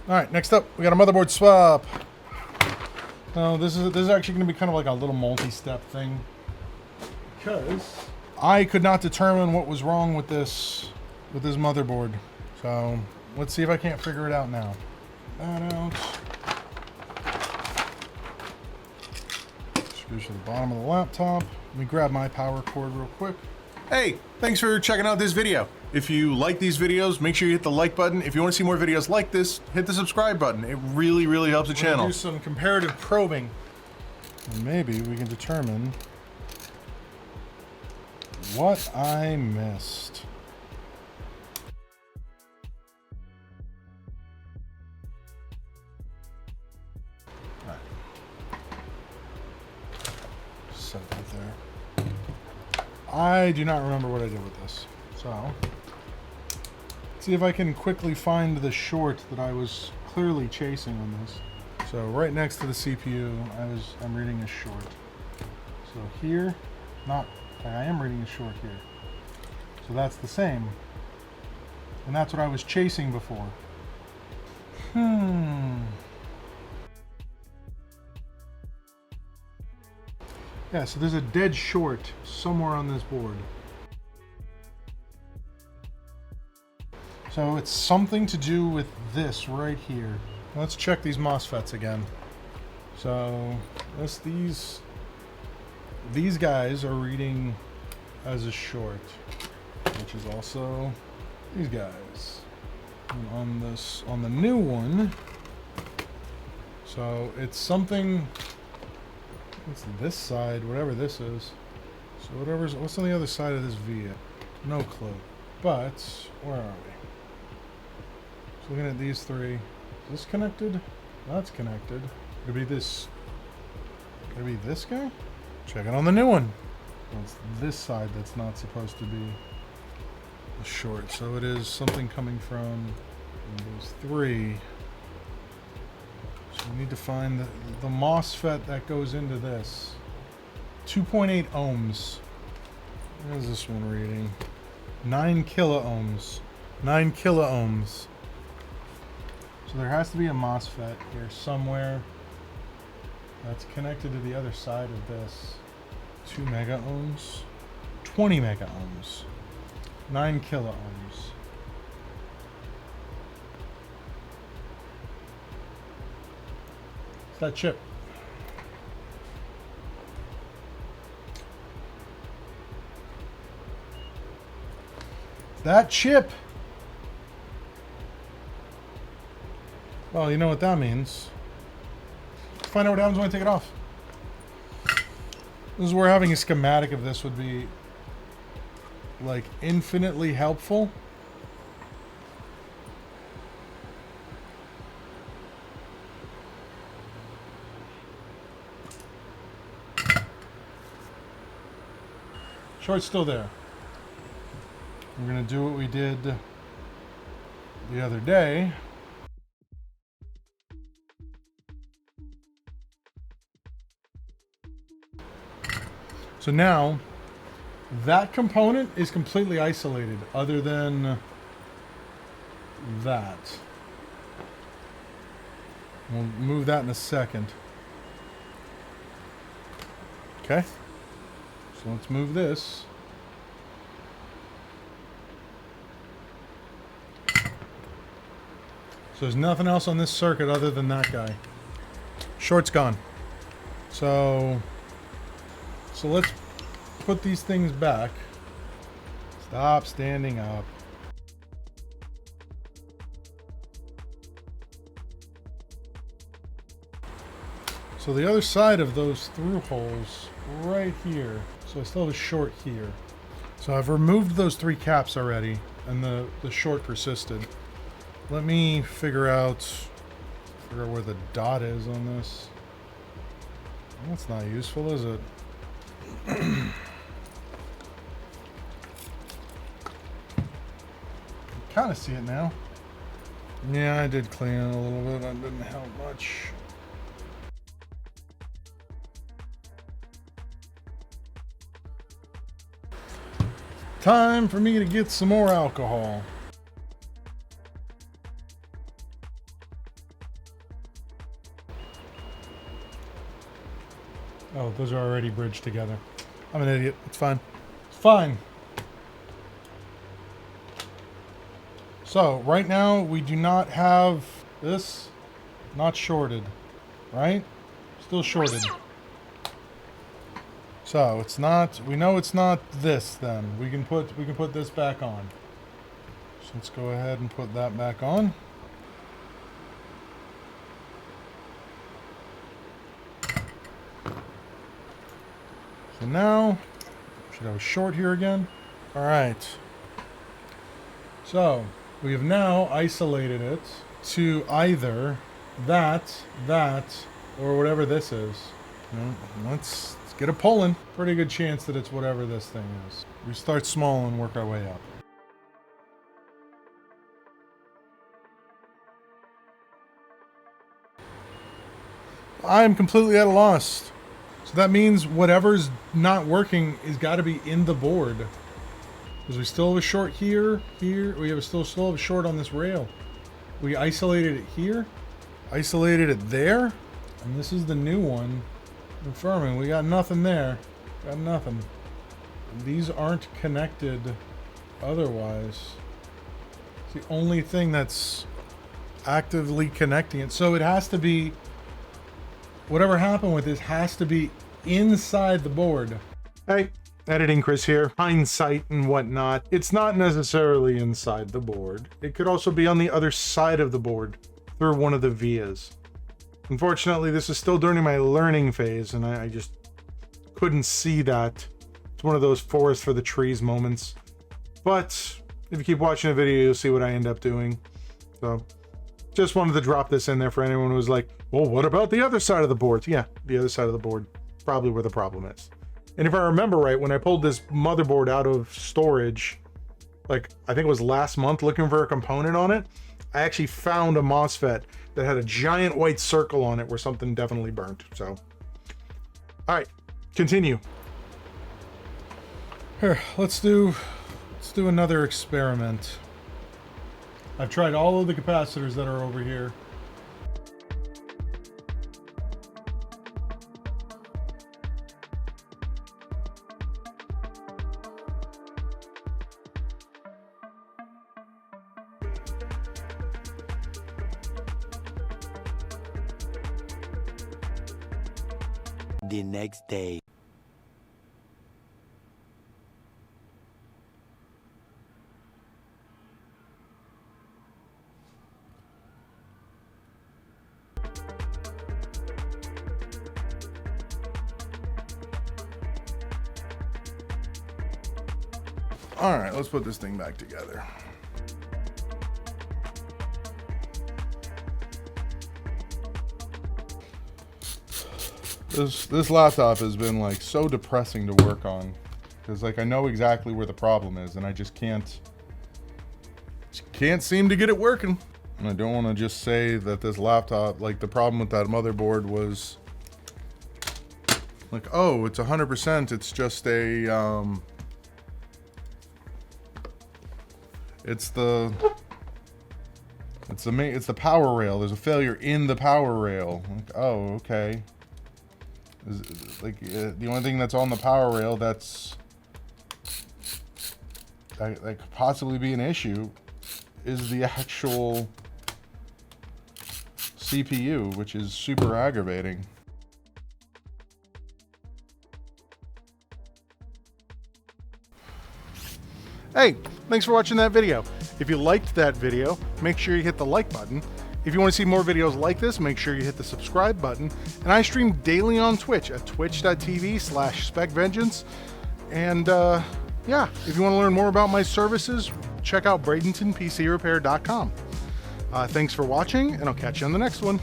All right, next up, we got a motherboard swap. This is actually going to be kind of like a little multi-step thing, because I could not determine what was wrong with this motherboard. So let's see if I can't figure it out now. That out. Screws to the bottom of the laptop. Let me grab my power cord real quick. Hey, thanks for checking out this video. If you like these videos, make sure you hit the like button. If you want to see more videos like this, hit the subscribe button. It really, really helps the channel. Do some comparative probing. And maybe we can determine what I missed. All right. Set that there. I do not remember what I did with this. So, let's see if I can quickly find the short that I was clearly chasing on this. So right next to the CPU, I'm reading a short. So here, I am reading a short here. So that's the same. And that's what I was chasing before. Yeah, so there's a dead short somewhere on this board. So it's something to do with this right here. Let's check these MOSFETs again. So these guys are reading as a short, which is also these guys. And on the new one, so it's something. What's this side? Whatever this is. So what's on the other side of this V? No clue. But where are we? So looking at these three. Is this connected? That's connected. Could be this. Could it be this guy? Check it on the new one. Well, it's this side that's not supposed to be a short. So it is something coming from those three. So we need to find the MOSFET that goes into this. 2.8 ohms. What is this one reading? 9 kilo ohms. 9 kilo ohms. So there has to be a MOSFET here somewhere that's connected to the other side of this. 2 mega ohms. 20 mega ohms. 9 kilo ohms. It's that chip. It's that chip. Well, you know what that means. Let's find out what happens when I take it off. This is where having a schematic of this would be like infinitely helpful. Short's still there. We're gonna do what we did the other day. So now, that component is completely isolated, other than that. We'll move that in a second. Okay. So let's move this. So there's nothing else on this circuit other than that guy. Short's gone. So let's put these things back. Stop standing up. So the other side of those through holes right here. So I still have a short here. So I've removed those three caps already, and the short persisted. Let me figure out where the dot is on this. That's not useful, is it? Kind of see it now. Yeah, I did clean it a little bit. That didn't help much. Time for me to get some more alcohol. Oh, those are already bridged together. I'm an idiot. It's fine. It's fine. So, right now, we do not have this not shorted, right? Still shorted. So, it's not, we know it's not this then. We can put this back on. So let's go ahead and put that back on. So now, should have a short here again. All right. So, we have now isolated it to either that, or whatever this is. Let's get it pulling. Pretty good chance that it's whatever this thing is. We start small and work our way up. I'm completely at a loss. So that means whatever's not working has got to be in the board. Because we still have a short here. We have still have a short on this rail. We isolated it here. Isolated it there. And this is the new one. Confirming. We got nothing there. Got nothing. These aren't connected otherwise. It's the only thing that's actively connecting it. So it has to be... Whatever happened with this has to be inside the board. Hey, editing Chris here. Hindsight and whatnot. It's not necessarily inside the board. It could also be on the other side of the board through one of the vias. Unfortunately, this is still during my learning phase, and I just couldn't see that. It's one of those forest for the trees moments. But if you keep watching the video, you'll see what I end up doing. So, just wanted to drop this in there for anyone who was like, well, what about the other side of the board? Yeah, the other side of the board, probably where the problem is. And if I remember right, when I pulled this motherboard out of storage, like I think it was last month looking for a component on it, I actually found a MOSFET that had a giant white circle on it where something definitely burnt. So, all right, continue. Here, let's do another experiment. I've tried all of the capacitors that are over here. The next day. All right, let's put this thing back together. This laptop has been like so depressing to work on because like I know exactly where the problem is and I just can't seem to get it working. And I don't want to just say that this laptop, like the problem with that motherboard was like, oh, it's 100%. It's just a it's the power rail. There's a failure in the power rail. Like, oh, okay. The only thing that's on the power rail that could possibly be an issue is the actual CPU, which is super aggravating. Hey, thanks for watching that video. If you liked that video, make sure you hit the like button. If you want to see more videos like this, make sure you hit the subscribe button. And I stream daily on Twitch at twitch.tv/SpecVengeance. And yeah, if you want to learn more about my services, check out Bradenton PC Repair.com. Thanks for watching, and I'll catch you on the next one.